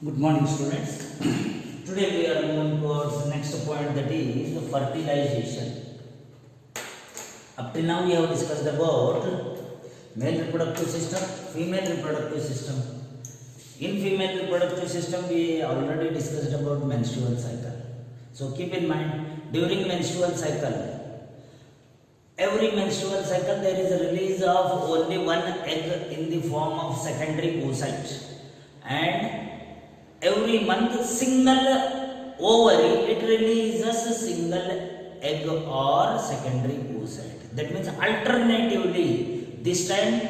Good morning, students. Today we are moving towards the next point, that is the fertilization. Up till now we have discussed about male reproductive system, female reproductive system. In female reproductive system we already discussed about menstrual cycle. So keep in mind, during menstrual cycle, every menstrual cycle there is a release of only one egg in the form of secondary oocyte, and every month single ovary it releases a single egg or secondary oocyte. That means alternatively, this time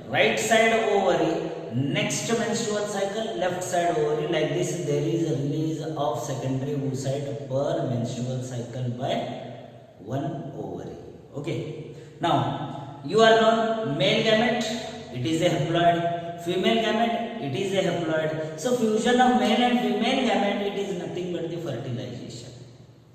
right side ovary, next menstrual cycle left side ovary, like this there is a release of secondary oocyte per menstrual cycle by one ovary. Okay, now you are known male gamete, it is a haploid, female gamete, it is a haploid. So fusion of male and female gamete, it is nothing but the fertilization.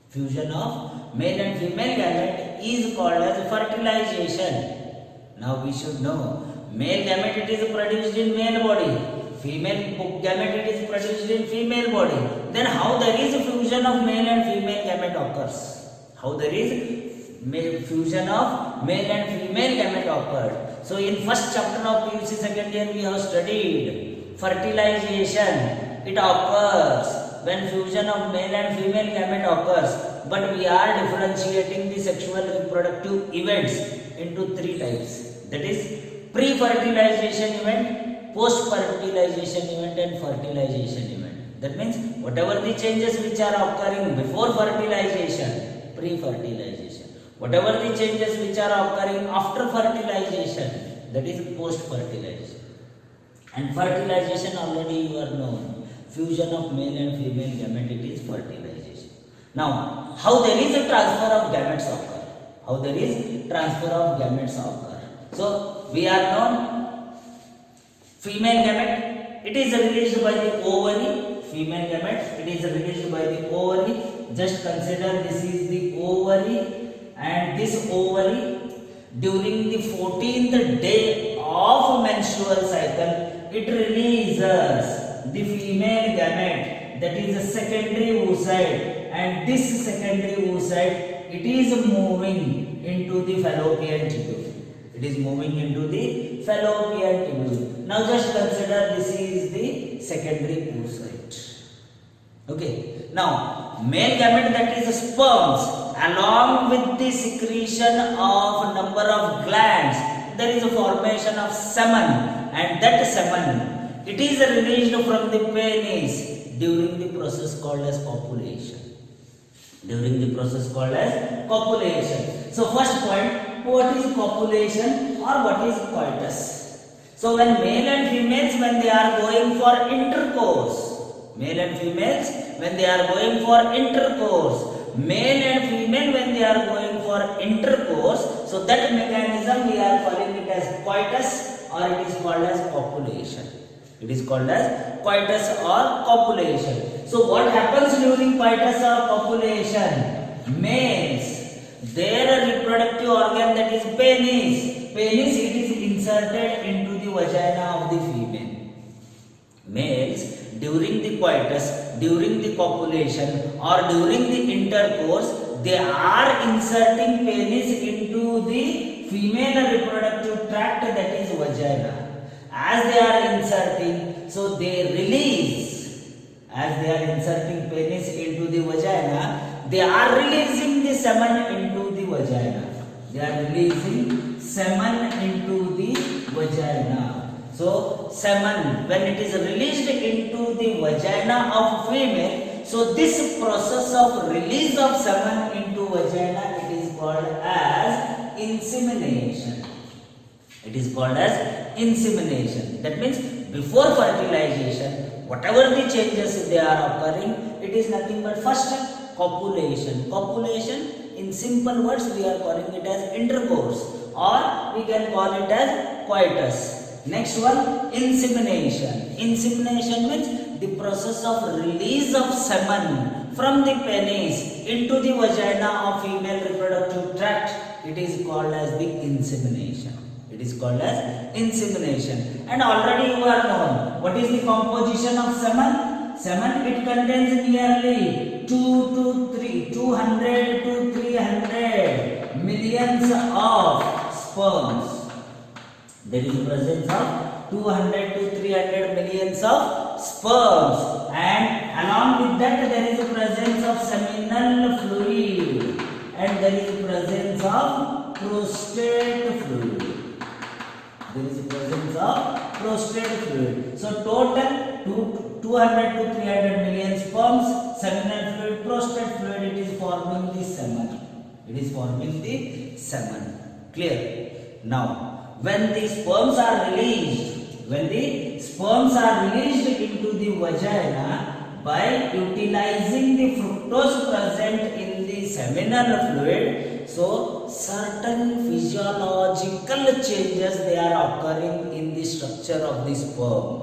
Fusion of male and female gamete is called as fertilization. Now we should know, male gamete it is produced in male body, female gamete it is produced in female body. Then how there is a fusion of male and female gamete occurs? How there is fusion of male and female gamete occurred? So in first chapter of PUC second year we have studied fertilization. It occurs when fusion of male and female gamete occurs, but we are differentiating the sexual reproductive events into three types. That is pre-fertilization event, post-fertilization event and fertilization event. That means whatever the changes which are occurring before fertilization, pre-fertilization. Whatever the changes which are occurring after fertilization, that is post-fertilization. And fertilization already you are known. Fusion of male and female gamete, it is fertilization. Now, how there is a transfer of gametes occur? How there is transfer of gametes occur? So, we are known female gamete, it is released by the ovary. Female gamete, it is released by the ovary. Just consider this is the ovary. And this ovary, during the 14th day of menstrual cycle, it releases the female gamete, that is a secondary oocyte, and this secondary oocyte, it is moving into the fallopian tube. It is moving into the fallopian tube. Now just consider this is the secondary oocyte. Okay. Now male gamete, that is sperms, along with the secretion of number of glands, there is a formation of semen, and that semen, it is released from the penis during the process called as copulation. During the process called as copulation. So first point, what is copulation or what is coitus? So when male and females, when they are going for intercourse, male and females when they are going for intercourse, male and female when they are going for intercourse, so that mechanism we are calling it as coitus, or it is called as copulation. It is called as coitus or copulation. So what happens during coitus or copulation? Males, their reproductive organ, that is penis, it is inserted into the vagina of the female. Males, during the coitus, during the copulation or during the intercourse, they are inserting penis into the female reproductive tract, that is vagina. As they are inserting, so they release, as they are inserting penis into the vagina, they are releasing the semen into the vagina. They are releasing semen into the vagina. So semen, when it is released into the vagina of female, so this process of release of semen into vagina, it is called as insemination. It is called as insemination. That means before fertilization, whatever the changes they are occurring, it is nothing but first copulation. Copulation, in simple words, we are calling it as intercourse, or we can call it as coitus. Next one, insemination. Insemination means the process of release of semen from the penis into the vagina of female reproductive tract. It is called as the insemination. It is called as insemination. And already you are known what is the composition of semen. semen, it contains nearly 200 to 300 millions of sperms. There is presence of 200 to 300 millions of sperms, and along with that there is a presence of seminal fluid, and there is a presence of prostate fluid. There is a presence of prostate fluid. So total 200 to 300 million sperms, seminal fluid, prostate fluid, it is forming the semen. It is forming the semen. Clear? Now, when the sperms are released, into the vagina by utilizing the fructose present in the seminal fluid, so certain physiological changes they are occurring in the structure of the sperm.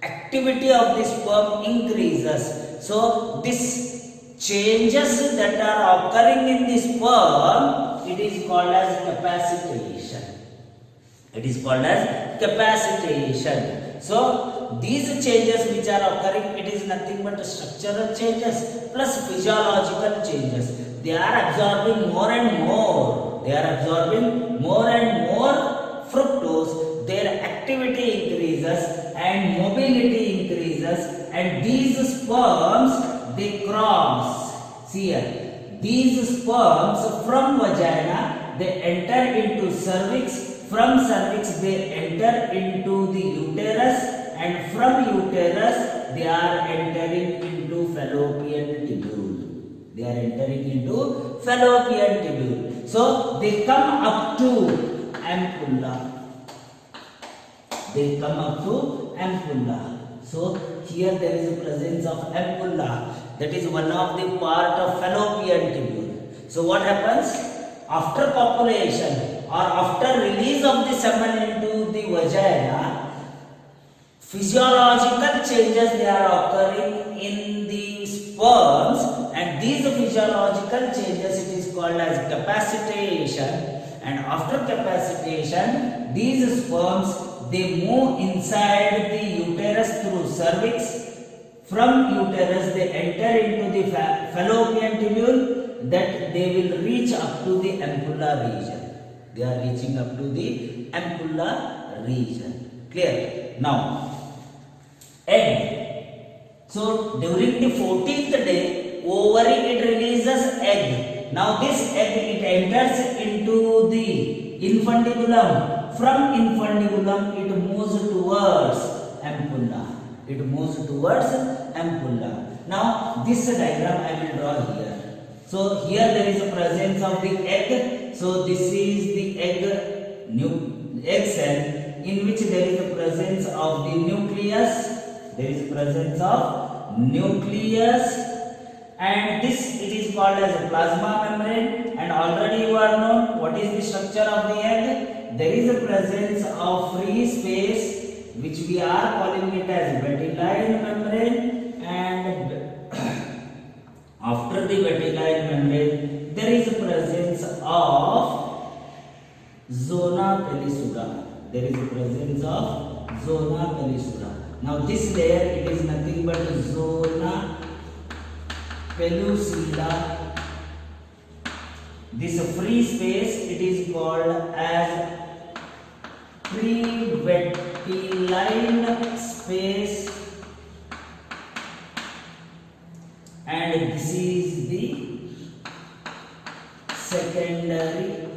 Activity of the sperm increases. So this changes that are occurring in the sperm, it is called as capacitation. It is called as capacitation. So these changes which are occurring, it is nothing but structural changes plus physiological changes. They are absorbing more and more. They are absorbing more and more fructose. Their activity increases and mobility increases, and these sperms they cross. See here, these sperms from vagina they enter into cervix. From cervix they enter into the uterus, and from uterus they are entering into fallopian tubule. They are entering into fallopian tubule. So they come up to ampulla. They come up to ampulla. So here there is a presence of ampulla. That is one of the part of fallopian tubule. So what happens after copulation or after release of the semen into the vagina? Physiological changes they are occurring in the sperms, and these physiological changes it is called as capacitation. And after capacitation, these sperms they move inside the uterus through cervix. From uterus they enter into the fallopian tubule, that they will reach up to the ampulla region. They are reaching up to the ampulla region. Clear? Now, egg. So during the 14th day, ovary it releases egg. Now this egg it enters into the infundibulum. From infundibulum it moves towards ampulla. It moves towards ampulla. Now this diagram I will draw here. So here there is a presence of the egg. So this is the egg cell, in which there is a presence of the nucleus. There is presence of nucleus, and this it is called as a plasma membrane. And already you are known what is the structure of the egg. There is a presence of free space, which we are calling it as Fertilization membrane, and after the Fertilization membrane there is a presence of zona pellicula. There is a presence of zona pellicula. Now this layer it is nothing but zona pellucida. This free space it is called as pre-Fertilization space, and this is the secondary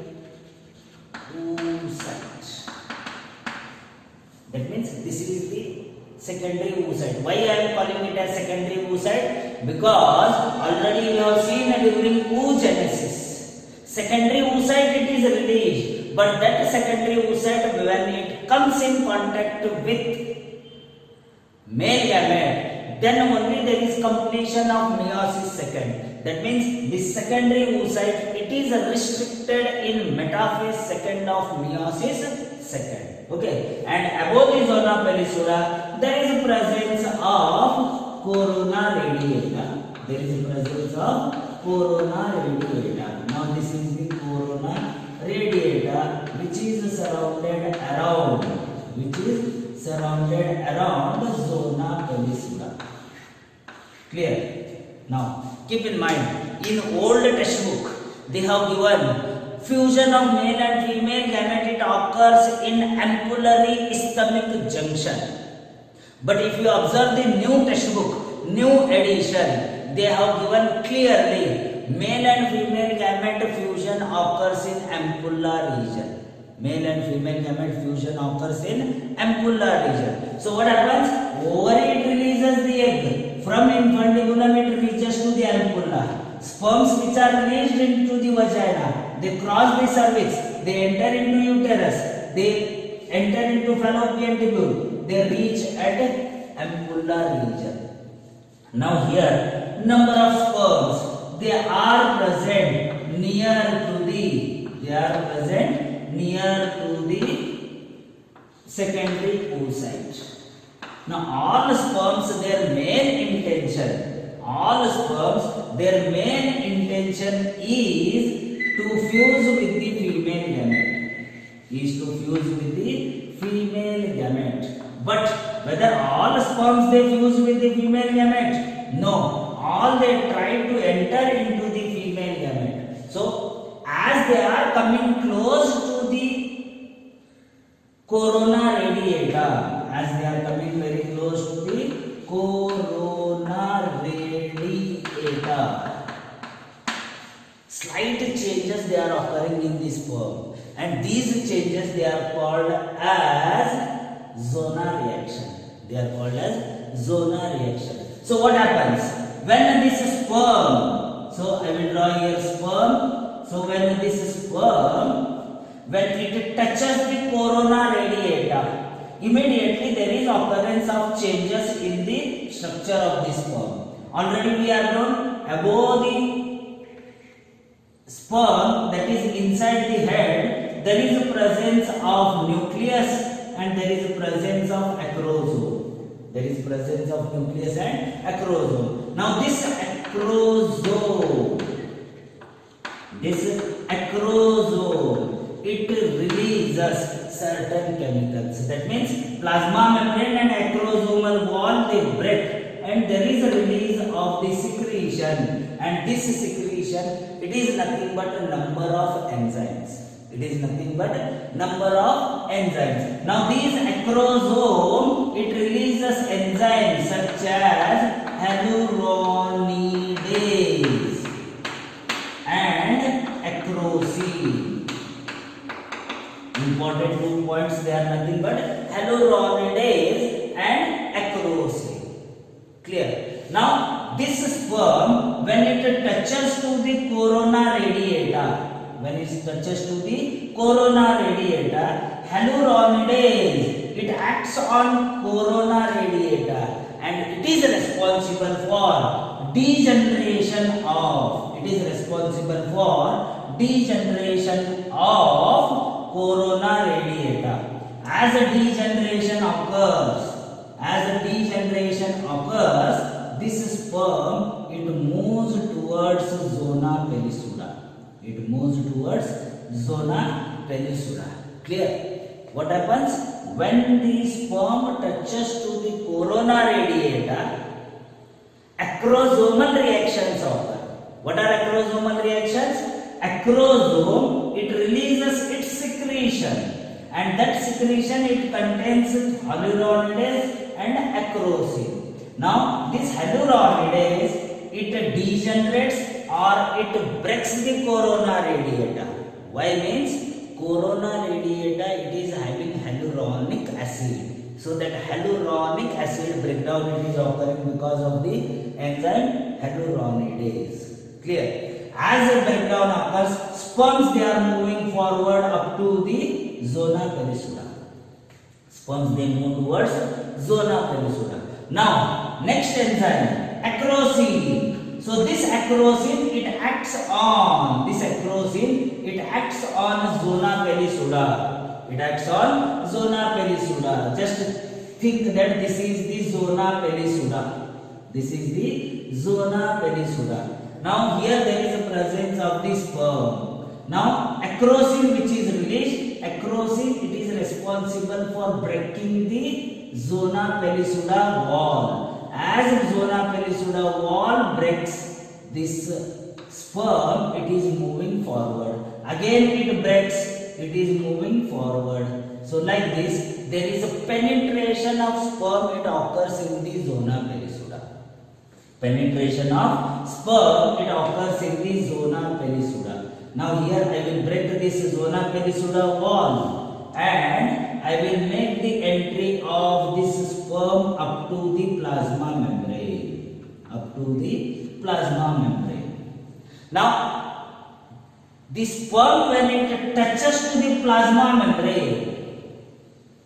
oocyte. That means this is the secondary oocyte. Why I am calling it as secondary oocyte? Because already we have seen during oogenesis, secondary oocyte it is released, but that secondary oocyte when it comes in contact with male gamete, then only there is completion of meiosis second. That means this secondary oocyte it is restricted in metaphase second of meiosis second. Okay, and above the zona pellicula there is a presence of corona radiata. There is a presence of corona radiata. Now this is the corona radiata, which is surrounded around zona pellicula. Clear? Now, keep in mind, in old textbook, they have given fusion of male and female gamete, it occurs in ampullary ischemic junction. But if you observe the new textbook, new edition, they have given clearly male and female gamete fusion occurs in ampulla region. Male and female gamete fusion occurs in ampulla region. So what happens? Ovary it releases the egg. From infundibulum it reaches to the ampulla. Sperms which are released into the vagina, they cross the cervix, they enter into uterus, they enter into fallopian tubule, they reach at ampulla region. Now here, number of sperms, they are present near to the secondary oocyte. Now all sperms, their main intention is to fuse with the female gamete. But whether all sperms they fuse with the female gamete? No, all they try to enter into the female gamete. So as they are coming close to the corona radiata, very close to the corona radiata, slight changes they are occurring in the sperm, and these changes they are called as zona reaction. So what happens when this sperm, so I will draw here sperm. So when this sperm, when it touches the corona radiata, immediately there is occurrence of changes in the structure of the sperm. Already we have known above the sperm, that is inside the head, there is a presence of nucleus and there is a presence of acrosome. Now this acrosome, it releases certain chemicals. That means plasma membrane and acrosomal wall they break, and there is a release of the secretion, and this secretion, it is nothing but a number of enzymes. Now these acrosome, it releases enzymes such as hyaluronidase and acrosine. Important 2 points, they are nothing but hyaluronidase and acrosine. Clear? Now this sperm, when it touches to the corona radiata, hyaluronidase, it acts on corona radiata, and it is responsible for degeneration of corona radiata. As a degeneration occurs, this sperm, it moves towards zona pellucida. Clear? What happens when the sperm touches to the corona radiata? Acrosomal reactions occur. What are acrosomal reactions? Acrosome, it releases its secretion, and that secretion, it contains hyaluronidase and acrosine. Now this hyaluronidase, it degenerates or it breaks the corona radiata. Why? Means corona radiata, it is having hyaluronic acid. So that hyaluronic acid breakdown, it is occurring because of the enzyme hyaluronidase. Clear? As a breakdown occurs, sperms they are moving forward up to the zona pellucida. Now next enzyme, acrosine. So this acrosine, it acts on zona pellucida. Just think that this is the zona pellucida. Now here there is a presence of the sperm. Now acrosine, which is released, it is responsible for breaking the zona pellucida wall, as zona pellucida wall breaks, this sperm, it is moving forward. Again it breaks, it is moving forward. So like this, there is a penetration of sperm, it occurs in the zona pellucida. Penetration of sperm, it occurs in the zona pellucida. Now here I will break this zona pellucida wall and I will make the entry of this sperm up to the plasma membrane. Up to the plasma membrane. Now, the sperm when it touches to the plasma membrane,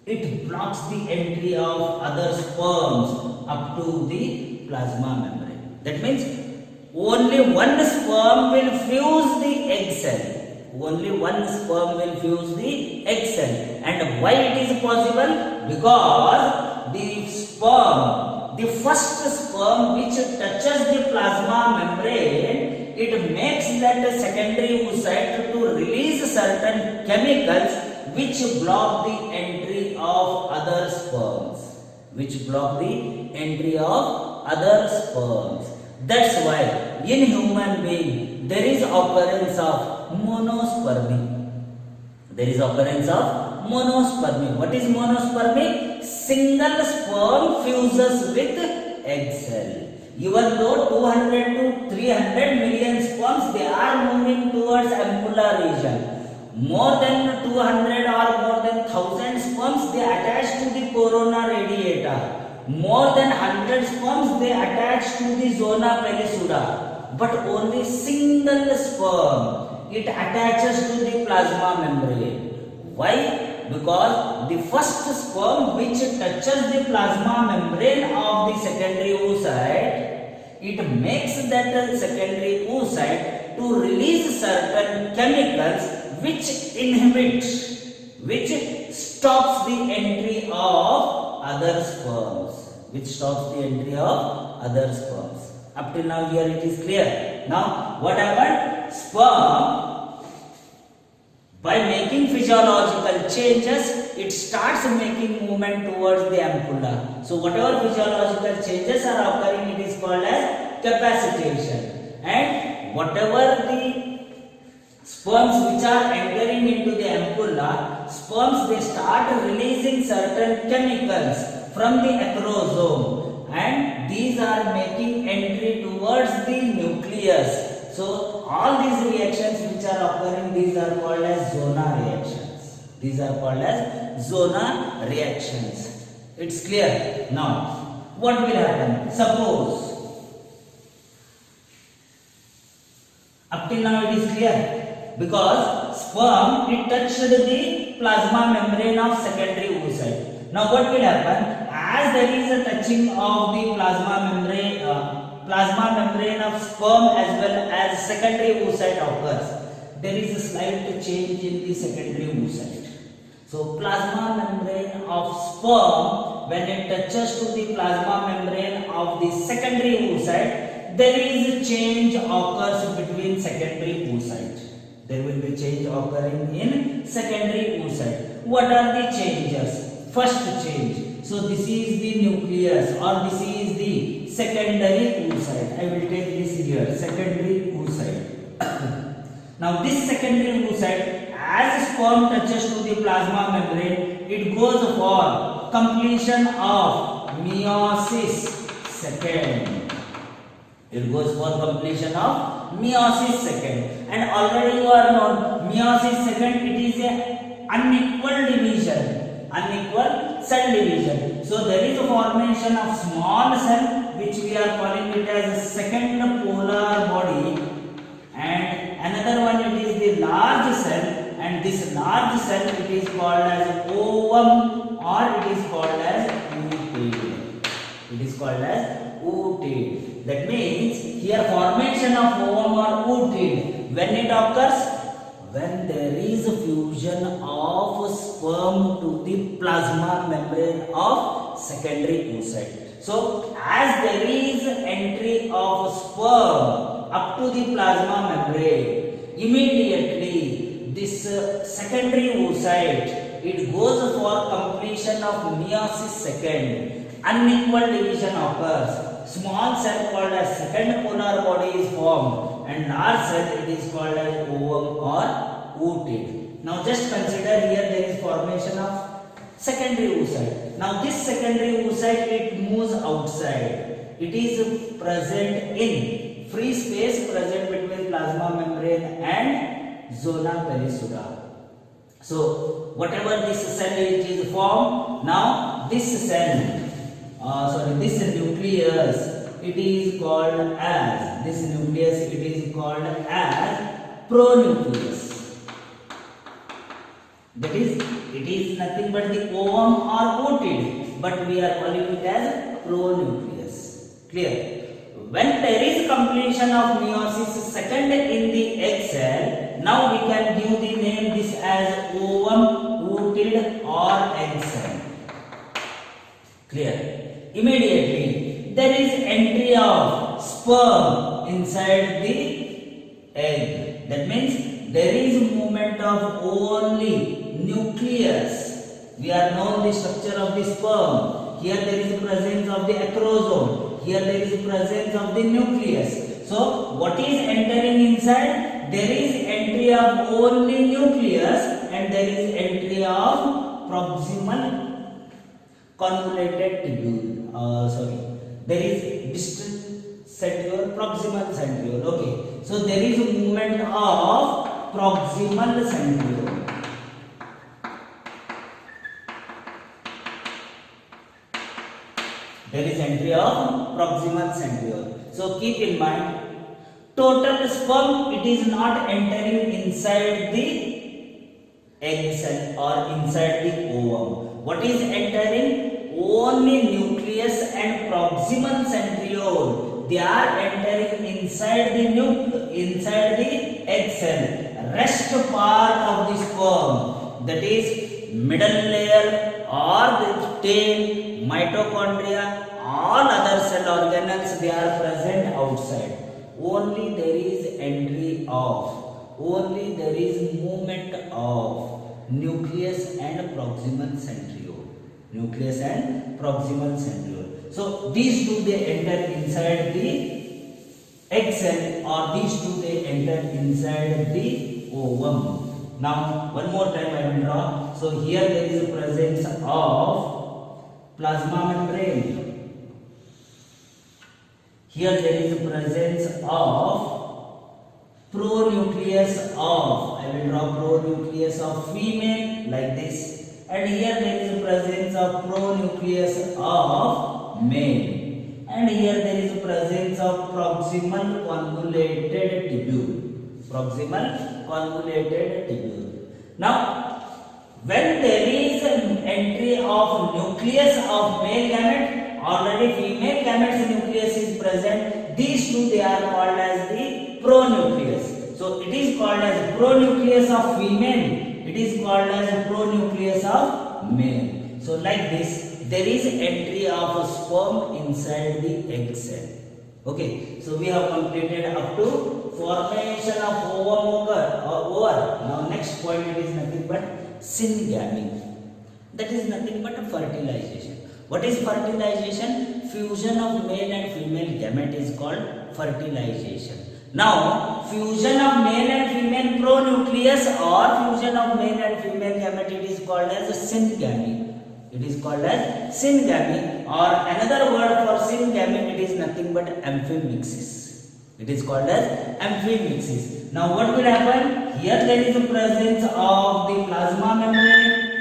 it blocks the entry of other sperms up to the plasma membrane. That means only one sperm will fuse the egg cell. Only one sperm will fuse the egg cell. And why it is possible? Because the sperm, the first sperm which touches the plasma membrane, it makes that secondary oocyte to release certain chemicals which block the entry of other sperms. Which block the entry of other sperms. That's why in human being there is occurrence of monospermy. There is occurrence of monospermy. What is monospermy? Single sperm fuses with egg cell. Even though 200 to 300 million sperms, they are moving towards ampulla region. More than 200 or more than 1000 sperms, they attach to the corona radiata. More than 100 sperms, they attach to the zona pellucida. But only single sperm, it attaches to the plasma membrane. Why? Because the first sperm which touches the plasma membrane of the secondary oocyte, it makes that secondary oocyte to release certain chemicals which inhibit, which stops the entry of other sperms. Which stops the entry of other sperms. Up till now here it is clear. Now what happened? Sperm, by making physiological changes, it starts making movement towards the ampulla. So whatever physiological changes are occurring, it is called as capacitation. And whatever the sperms which are entering into the ampulla, sperms they start releasing certain chemicals from the acrosome, and these are making entry towards the nucleus. So all these reactions which are occurring, these are called as zona reactions. These are called as zona reactions. It's clear. Now what will happen? Suppose up till now it is clear, because sperm it touched the plasma membrane of secondary oocyte. Now what will happen? As there is a touching of the plasma membrane of sperm as well as secondary oocyte occurs, there is a slight change in the secondary oocyte. So plasma membrane of sperm, when it touches to the plasma membrane of the secondary oocyte, there is a change occurs between secondary oocyte. There will be change occurring in secondary oocyte. What are the changes? First change. So this is the nucleus, or this is the secondary oocyte. I will take this here, secondary oocyte. Now this secondary oocyte, as sperm touches to the plasma membrane, it goes for completion of meiosis second. It goes for completion of meiosis second. And already you are known, meiosis second, it is a unequal division. Unequal cell division. So there is a formation of small cell which we are calling it as second polar body, and another one it is the large cell, and this large cell it is called as ovum, or it is called as oocyte. It is called as oocyte. That means here formation of ovum or oocyte, when it occurs, when there is a fusion of sperm to the plasma membrane of secondary oocyte. So as there is entry of sperm up to the plasma membrane, immediately this secondary oocyte, it goes for completion of meiosis second, unequal division occurs. Small cell called as second polar body is formed, and large cell it is called as ovum or oocyte. Now just consider here there is formation of secondary oocyte. Now this secondary oocyte it moves outside. It is present in free space present between plasma membrane and zona pellucida. So whatever this cell it is formed, now this cell, this nucleus, it is called as, pronucleus. That is, it is nothing but the ovum or oocyte, but we are calling it as pronucleus. Clear? When there is completion of meiosis second in the egg cell, now we can give the name this as ovum, oocyte or egg cell. Clear? Immediately there is entry of sperm inside the egg. That means there is movement of only nucleus. We are known the structure of the sperm. Here there is the presence of the acrosome. Here there is the presence of the nucleus. So what is entering inside? There is entry of only nucleus and there is entry of proximal convoluted tubule. There is distal centriole, proximal centriole. Okay, so there is a movement of proximal centriole. There is entry of proximal centriole. So keep in mind, total sperm it is not entering inside the egg cell or inside the ovum. What is entering? Only nucleus and proximal centriole. They are entering inside the egg cell. Rest part of the sperm, that is middle layer or the tail, mitochondria, all other cell organelles, they are present outside. Only there is movement of nucleus and proximal centriole. So these two they enter inside the egg cell or these two they enter inside the ovum. Now one more time I will draw. So here there is a presence of plasma membrane. Here there is a presence of pronucleus of, I will draw pronucleus of female like this. And here there is a presence of pronucleus of male. And here there is a presence of proximal convoluted tubule. Now, when there is an entry of nucleus of male gamete, already female gamete's nucleus is present. These two they are called as the pronucleus. So it is called as pronucleus of female. It is called as pronucleus of male. So like this, there is entry of a sperm inside the egg cell. Okay, so we have completed up to formation of ovum or now next point, it is nothing but syngamy. That is nothing but fertilization. What is fertilization? Fusion of male and female gamete is called fertilization. Now, fusion of male and female pronucleus or fusion of male and female gamete, it is called as syngamy. It is called as syngamy, or another word for syngamy, it is nothing but amphimixis. It is called as amphimixis. Now, what will happen? Here there is a presence of the plasma membrane.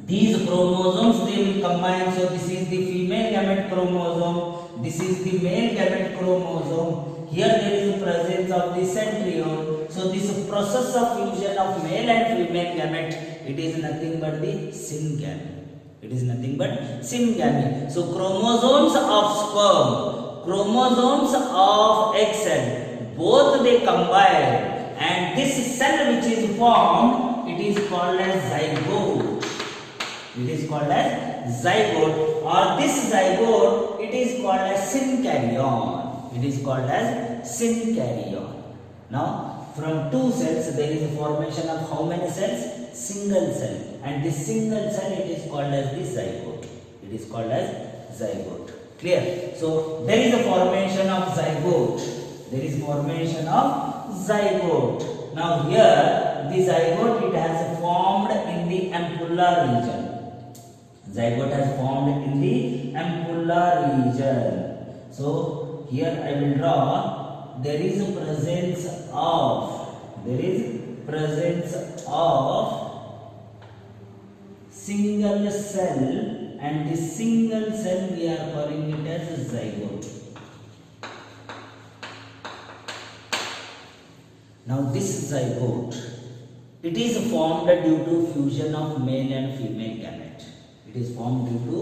These chromosomes they will combine. So this is the female gamete chromosome. This is the male gamete chromosome. Here there is a presence of the centriole. So this process of fusion of male and female gamete, it is nothing but the syngamy. It is nothing but syngamy. So chromosomes of sperm, chromosomes of egg cell, both they combine, and this cell which is formed, it is called as zygote. It is called as zygote, or this zygote, it is called as synkaryon. It is called as synkaryon. Now, from two cells, there is a formation of how many cells? Single cell. And this single cell, it is called as the zygote. It is called as zygote. Clear? So there is a formation of zygote. There is formation of zygote. Now here the zygote, it has formed in the ampulla region. Zygote has formed in the ampulla region. So here I will draw, there is a presence of single cell, and this single cell we are calling it as zygote. Now this zygote, it is formed due to fusion of male and female gamete. It is formed due to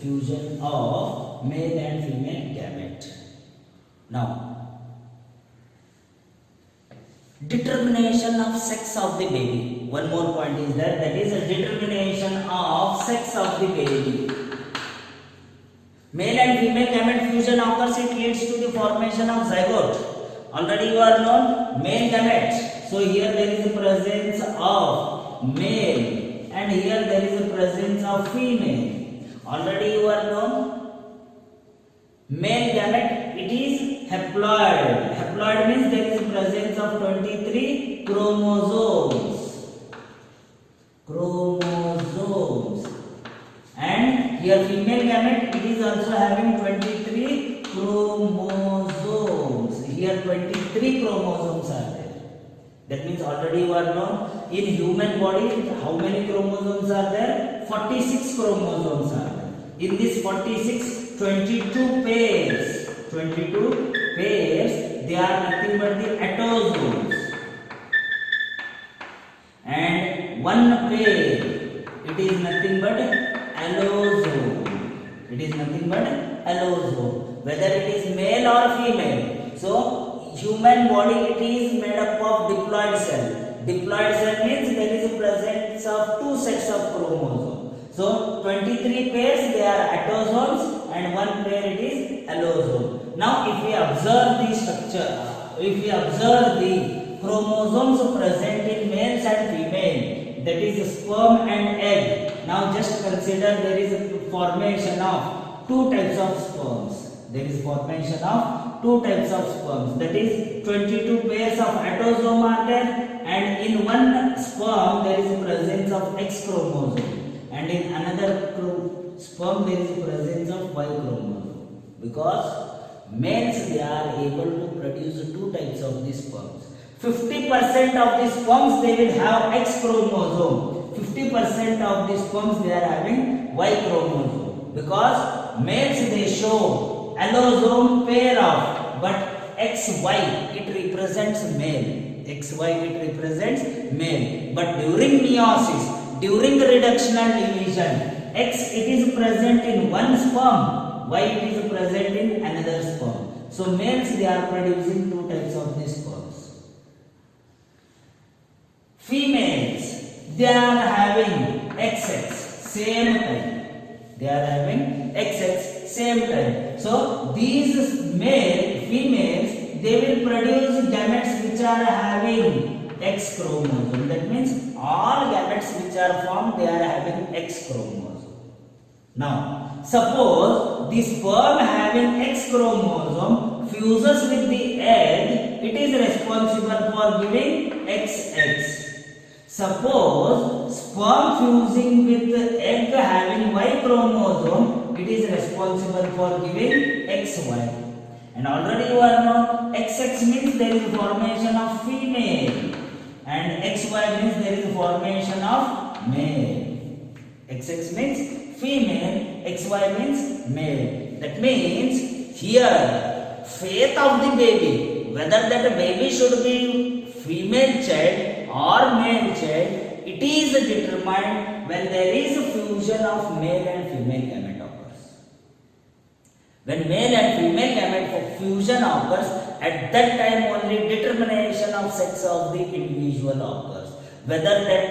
fusion of male and female gamete. Now, determination of sex of the baby. One more point is that is a determination of sex of the baby. Male and female gamete fusion occurs, it leads to the formation of zygote. Already you are known male gamete. So here there is a presence of male, and here there is a presence of female. Already you are known male gamete, it is haploid. Haploid means there is a presence of 23 chromosomes. And here female gamete, it is also having 23 chromosomes. Here 23 chromosomes are there. That means already you are known in human body how many chromosomes are there? 46 chromosomes are there. In this 46, 22 pairs, they are nothing but the autosomes. And one pair, it is nothing but allosome. It is nothing but allosome. Whether it is male or female. So human body, it is made up of diploid cell. Diploid cell means there is a presence of two sets of chromosomes. So 23 pairs, they are autosomes, and one pair it is allosome. Now if we observe the structure, if we observe the chromosomes present in males and female, that is sperm and egg. Now just consider there is a formation of two types of sperms. There is formation of two types of sperms. That is 22 pairs of autosome are there, and in one sperm there is a presence of X chromosome, and in another sperm there is a presence of Y chromosome. Because males, they are able to produce two types of these sperms. 50% of the sperms they will have X chromosome. 50% of the sperms they are having Y chromosome. Because males they show allosome pair of, but XY it represents male. XY it represents male. But during meiosis, during reductional division, X it is present in one sperm, Y it is present in another sperm. So males they are producing two types of these sperms. Females, they are having XX same time. They are having XX same time. So these females, they will produce gametes which are having X chromosome. That means all gametes which are formed, they are having X chromosome. Now, suppose the sperm having X chromosome fuses with the egg, it is responsible for giving XX. Suppose sperm fusing with the egg having Y chromosome, it is responsible for giving XY. And already you are known, XX means there is formation of female, and XY means there is formation of male. XX means female, XY means male. That means here, fate of the baby, whether that baby should be female child or male child, it is determined when there is a fusion of male and female gamete occurs. When male and female gamete fusion occurs, at that time only determination of sex of the individual occurs. Whether that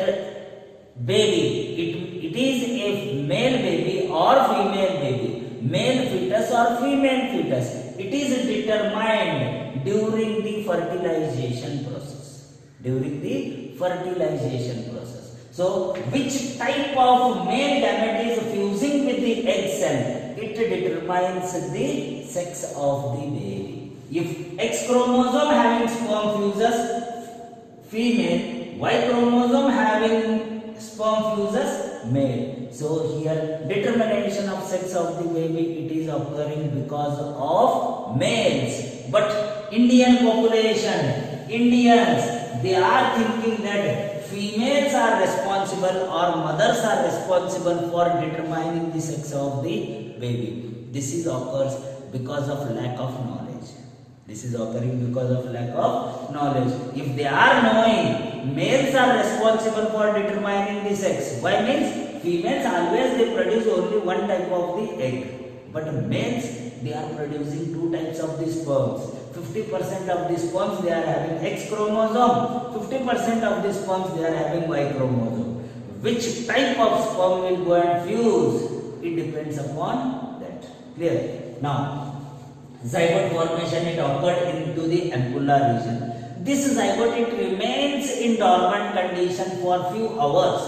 baby, it is a male baby or female baby, male fetus or female fetus, it is determined during the fertilization process. During the fertilization process. So, which type of male gamete is fusing with the egg cell? it determines the sex of the baby. If X chromosome having sperm fuses female, Y chromosome having sperm fuses male. So here determination of sex of the baby, it is occurring because of males. But Indian population, Indians, they are thinking that females are responsible or mothers are responsible for determining the sex of the baby. This is occurs because of lack of knowledge. This is occurring because of lack of knowledge. If they are knowing, males are responsible for determining the sex. Why means females always they produce only one type of the egg, but males they are producing two types of the sperms. 50% of the sperms they are having X chromosome, 50% of the sperms they are having Y chromosome. Which type of sperm will go and fuse? It depends upon that. Clear? Now, zygote formation it occurred into the ampulla region. This zygote it remains in dormant condition for few hours.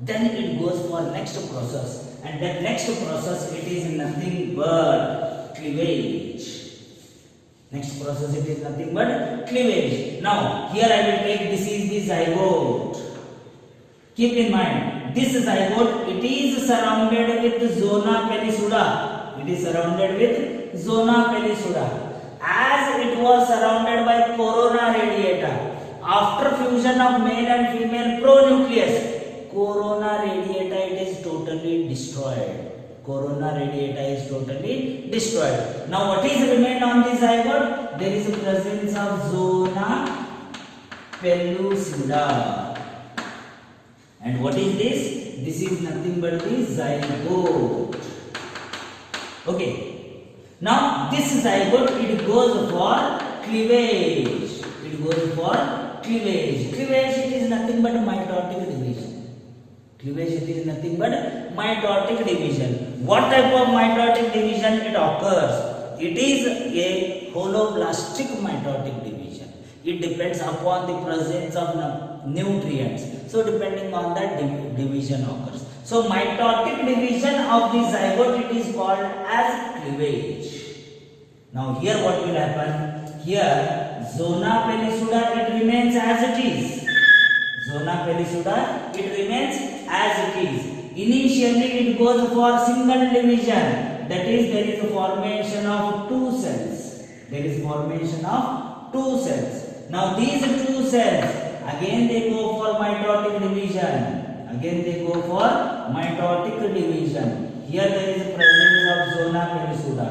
Then it goes for next process, and that next process it is nothing but cleavage. Next process it is nothing but cleavage. Now here I will take this is the zygote. Keep in mind this zygote it is surrounded with zona pellucida. It is surrounded with zona pellucida. As it was surrounded by corona radiata. After fusion of male and female pronucleus, corona radiata it is totally destroyed. Corona radiata is totally destroyed. Now what is remained on the zygote? There is a presence of zona pellucida. And what is this? This is nothing but the zygote. Okay. Now this zygote it goes for cleavage. It goes for cleavage. Cleavage it is nothing but mitotic division. Cleavage it is nothing but mitotic division. What type of mitotic division it occurs? It is a holoblastic mitotic division. It depends upon the presence of nutrients. So depending on that division occurs. So mitotic division of the zygote it is called as cleavage. Now here what will happen? Here zona pellucida it remains as it is. Zona pellucida it remains as it is. Initially it goes for single division. That is there is a formation of two cells. There is formation of two cells. Now these two cells again they go for mitotic division. Again they go for mitotic division. Here there is a presence of zona pellucida.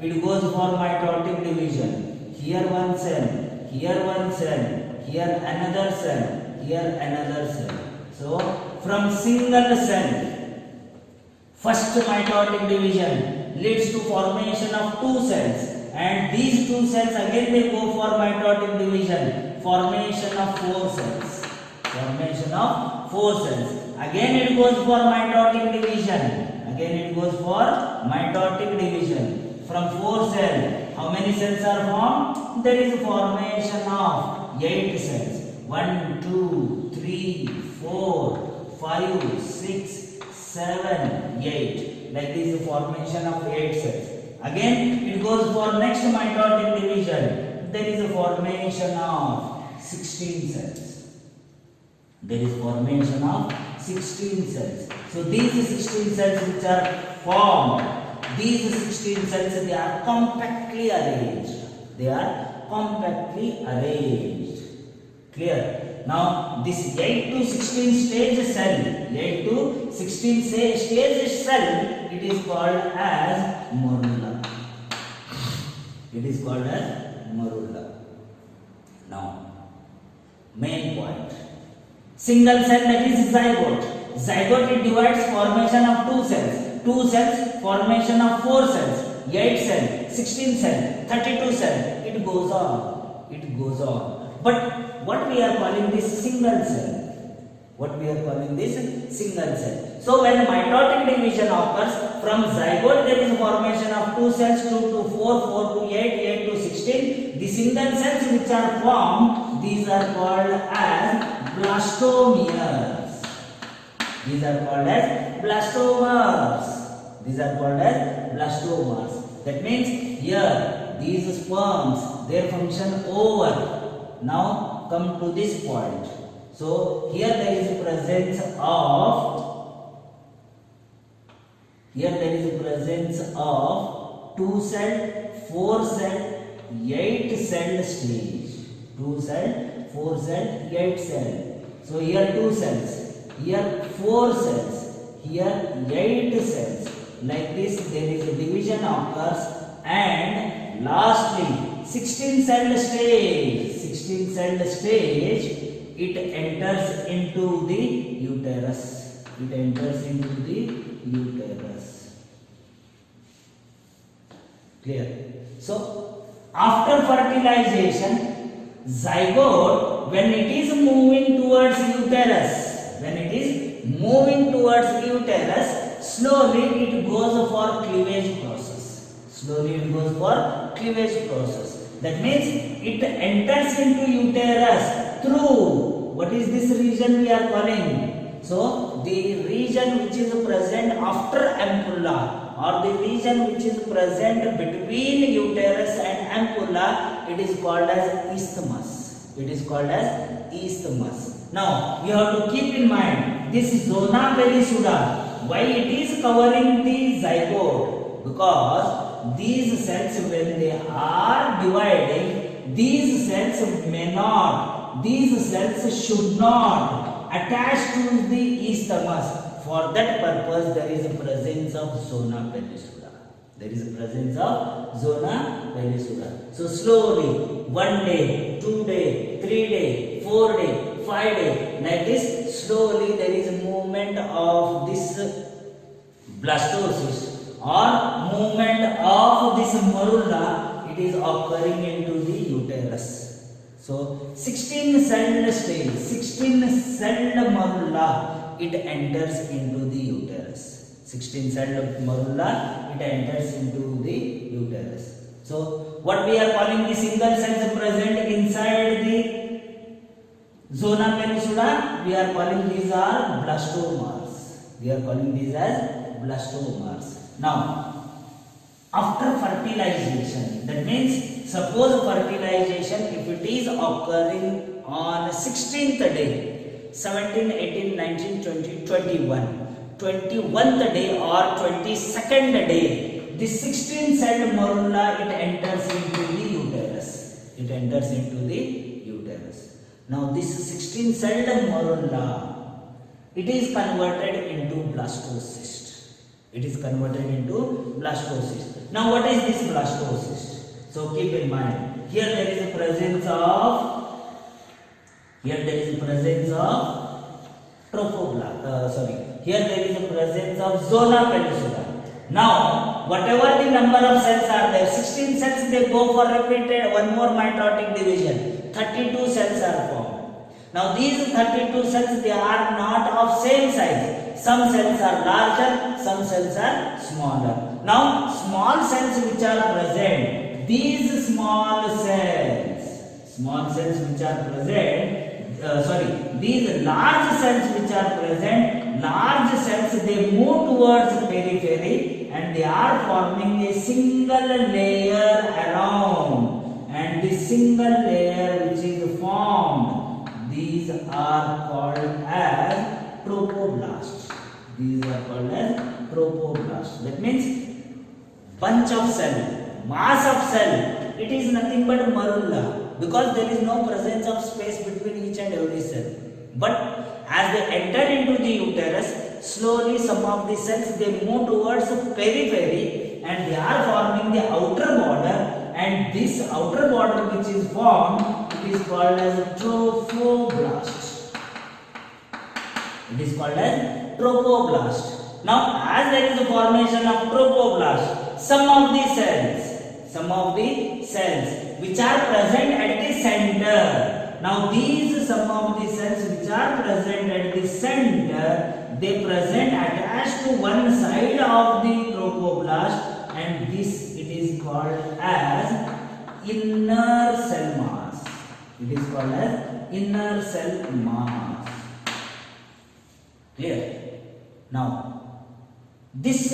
It goes for mitotic division. Here one cell, here one cell, here another cell, here another cell. So from single cell, first mitotic division leads to formation of two cells, and these two cells again they go for mitotic division, formation of four cells. Formation of four cells. Again it goes for mitotic division. Again it goes for mitotic division. From four cells, how many cells are formed? There is a formation of 8 cells. 1, 2, 3, 4, 5, 6, 7, 8. Like this is the formation of 8 cells. Again it goes for next mitotic division. There is a formation of 16 cells. There is formation of 16 cells. So these 16 cells which are formed, these 16 cells they are compactly arranged. They are compactly arranged. Clear? Now this 8 to 16 stage cell, 8 to 16 stage cell, it is called as morula. It is called as morula. Now, main point. Single cell that is zygote. Zygote it divides formation of two cells. Two cells, formation of four cells, 8 cells, 16 cells, 32 cells. It goes on. It goes on. But what we are calling this single cell? What we are calling this single cell. So when mitotic division occurs, from zygote there is formation of two cells, 2 to 4, 4 to 8, 8 to 16. The single cells which are formed, these are called as blastomeres. These are called as blastomers. These are called as blastomeres. That means here these sperms, their function over. Now come to this point. So here there is a presence of two cell, 4 cell, 8 cell stage. 2 cell, 4 cell, 8 cell. So here 2 cells, here 4 cells, here 8 cells. Like this there is a division occurs, and lastly 16 cell stage. 16 cell stage, it enters into the uterus. It enters into the uterus. Clear? So after fertilization, zygote, when it is moving towards uterus, slowly it goes for cleavage process. That means it enters into uterus through, what is this region we are calling? So the region which is present after ampulla, or the region which is present between uterus and ampulla, it is called as isthmus. Now you have to keep in mind this zona pellucida. Why it is covering the zygote? Because these cells, when they are dividing, these cells should not attach to the isthmus. For that purpose, there is a presence of zona pellucida. So slowly, 1 day, 2 day, 3 day, 4 day, 5 day, like this, slowly there is a movement of this blastocyst or movement of this morula. It is occurring into the uterus. So 16 cell stage, 16 cell morula, it enters into the uterus. 16 cell morula, it enters into the uterus. So what we are calling the single cells present inside the zona pellucida, we are calling these are blastomeres. Now after fertilization, that means suppose fertilization, if it is occurring on 16th day, 17, 18, 19, 20, 21, 21th day or 22nd day, the 16 cell morula, it enters into the uterus. Now this 16 cell morula, it is converted into blastocyst. Now what is this blastocyst? So keep in mind, here there is a presence of here there is a presence of zona pellucida. Now whatever the number of cells are there, 16 cells, they go for repeated one more mitotic division, 32 cells are formed. Now these 32 cells, they are not of same size. Some cells are larger, some cells are smaller. Now small cells which are present, these these large cells which are present, large cells, they move towards periphery and they are forming a single layer around, and this single layer which is formed, these are called as tropoblasts. That means bunch of cell, mass of cell, it is nothing but morula, because there is no presence of space between each and every cell. But as they enter into the uterus, slowly some of the cells, they move towards periphery and they are forming the outer border, and this outer border which is formed, it is called as trophoblast. Now as there is a formation of trophoblast, some of the cells which are present at the center, now these some of the cells which are present at the center, they present attached to one side of the trophoblast, and this it is called as inner cell mass. Clear? Now this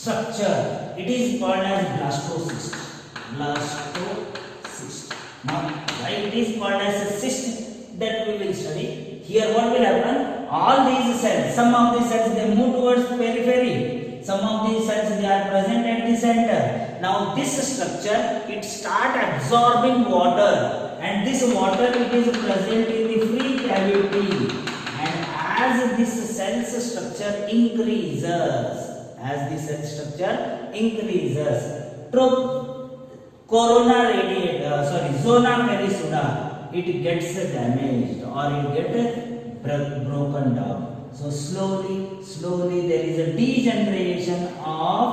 structure, it is called as blastocyst. Blastocyst. Now, why it is called as a cyst, that we will study. Here what will happen? All these cells, some of the cells they move towards periphery. Some of these cells they are present at the center. Now this structure, it start absorbing water, and this water it is present in the free cavity. And as this cell structure increases, zona perisuda, it gets damaged or it gets broken down. So slowly there is a degeneration of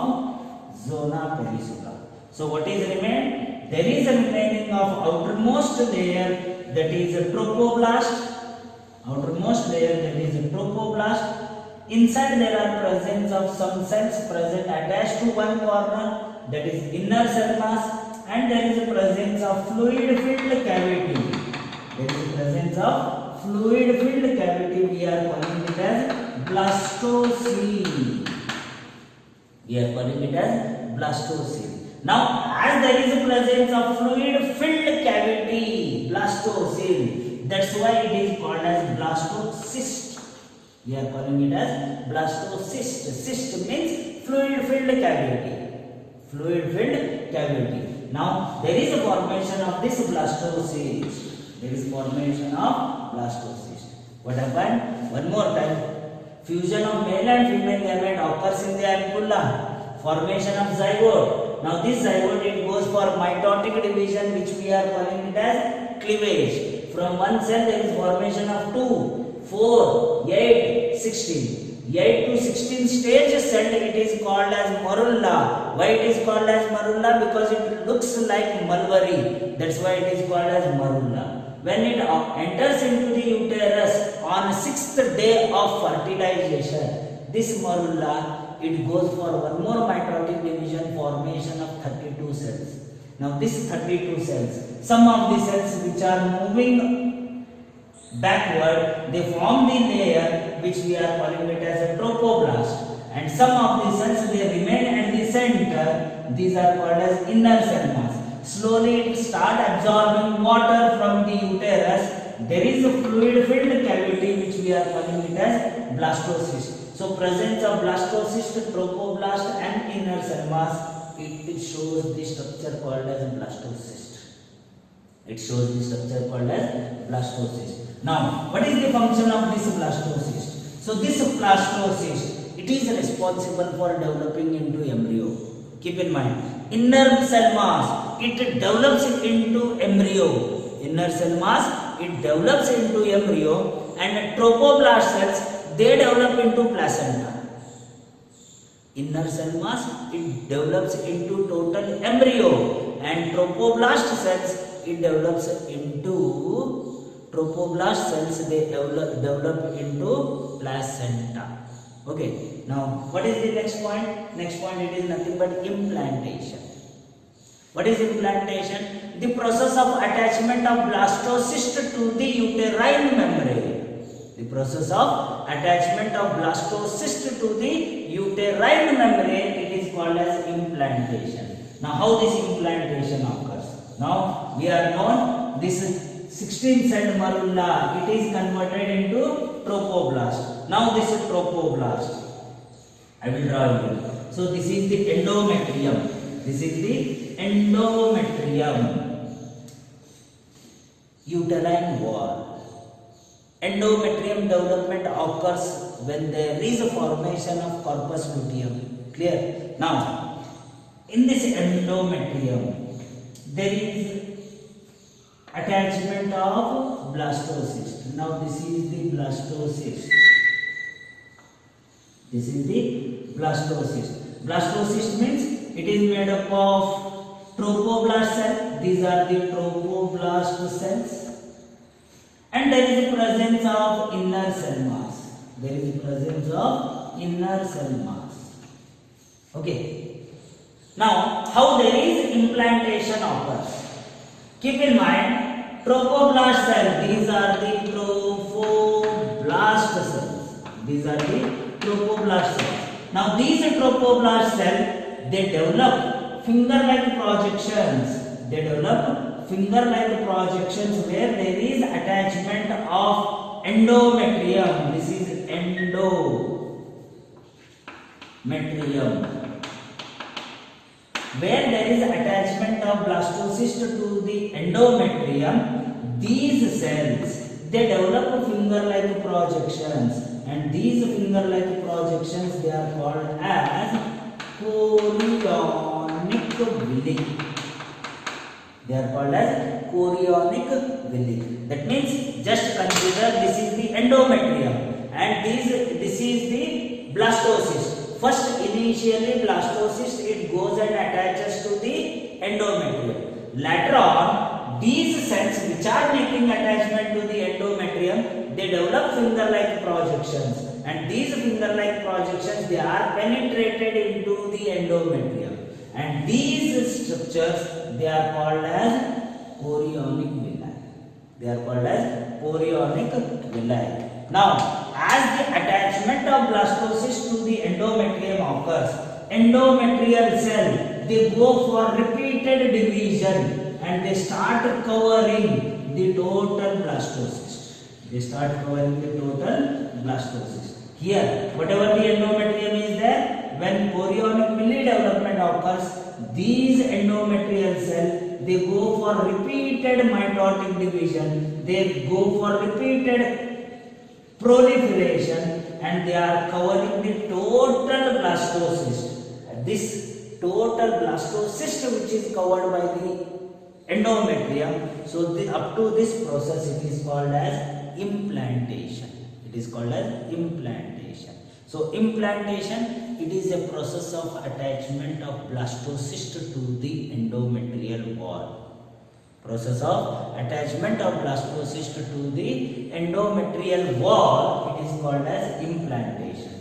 zona perisuda. So what is remained? There is a remaining of outermost layer, that is a trophoblast. Inside there are presence of some cells present attached to one corner, that is inner cell mass, and there is a presence of fluid filled cavity. We are calling it as blastocyst. Now, as there is a presence of fluid filled cavity, blastocyst, that's why it is called as blastocyst. We are calling it as blastocyst. Cyst means fluid filled cavity. Now, there is a formation of this blastocyst. What happened? One more time. Fusion of male and female gamete occurs in the ampulla. Formation of zygote. Now this zygote, it goes for mitotic division, which we are calling it as cleavage. From one cell there is formation of 2, 4, 8, 16. 8 to 16 stage cell, it is called as marulla. Why it is called as marulla? Because it looks like mulberry. That's why it is called as marulla. When it enters into the uterus on 6th day of fertilization, this marulla, it goes for one more mitotic division, formation of 32 cells. Now this 32 cells, some of the cells which are moving backward, they form the layer which we are calling it as a trophoblast, and some of the cells they remain at the center. These are called as inner cell mass. Slowly it start absorbing water from the uterus. There is a fluid filled cavity which we are calling it as blastocyst. So presence of blastocyst, trophoblast and inner cell mass, it shows the structure called as blastocyst. Now, what is the function of this blastocyst? So this blastocyst, it is responsible for developing into embryo. Keep in mind, inner cell mass, it develops into embryo. And trophoblast cells, they develop into placenta. Inner cell mass, it develops into total embryo, and trophoblast cells, it develops into they develop into placenta. Okay, now what is the next point? Next point, it is nothing but implantation. What is implantation? The process of attachment of blastocyst to the uterine membrane. It is called as implantation. Now how this implantation occurs? Now we are known this 16 cell marulla, it is converted into trophoblast. Now this is trophoblast. I will draw here. So this is the endometrium. Uterine wall. Endometrium development occurs when there is a formation of corpus luteum. Clear? Now, in this endometrium, there is attachment of blastocyst. Now this is the blastocyst. Blastocyst means it is made up of trophoblast cells. These are the trophoblast cells. And there is a presence of inner cell mass. Okay. Now, how there is implantation occurs? Keep in mind, trophoblast cells, these are the trophoblast cells. Now these trophoblast cells, they develop finger-like projections. They develop finger-like projections where there is attachment of endometrium. This is endometrium. Where there is attachment of blastocyst to the endometrium, these cells, they develop finger-like projections, and these finger-like projections, they are called as chorionic villi. They are called as chorionic villi. That means, just consider this is the endometrium and this is the blastocyst. First, initially blastocyst, it goes and attaches to the endometrium. Later on, these cells which are making attachment to the endometrium, they develop finger-like projections, and these finger-like projections, they are penetrated into the endometrium, and these structures, they are called as chorionic villi. They are called as chorionic villi. Now, as the attachment of blastocyst to the endometrium occurs, endometrial cell, they go for repeated division and they start covering the total blastocyst. They start covering the total blastocyst. Here, whatever the endometrium is there, when chorionic villi development occurs, these endometrial cells, they go for repeated mitotic division. They go for repeated proliferation, and they are covering the total blastocyst. This total blastocyst which is covered by the endometrium, so up to this process it is called as implantation. It is called as implantation. So implantation, it is a process of attachment of blastocyst to the endometrial wall. Process of attachment of blastocyst to the endometrial wall, it is called as implantation.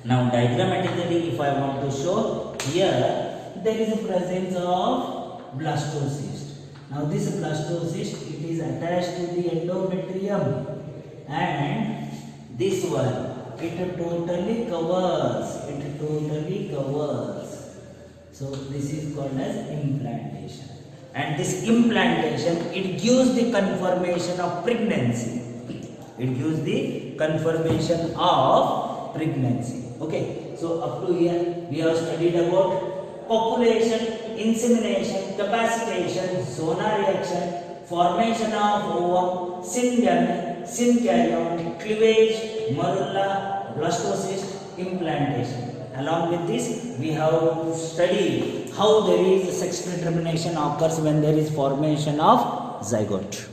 Now diagrammatically, if I want to show, here there is a presence of blastocyst. Now this blastocyst, it is attached to the endometrium, and this one, it totally covers. So this is called as implantation. And this implantation, it gives the confirmation of pregnancy. It gives the confirmation of pregnancy. Okay, so up to here we have studied about copulation, insemination, capacitation, zona reaction, formation of ovum, syncytium, cleavage, morula, blastocyst, implantation. Along with this, we have studied how there is sex determination occurs when there is formation of zygote.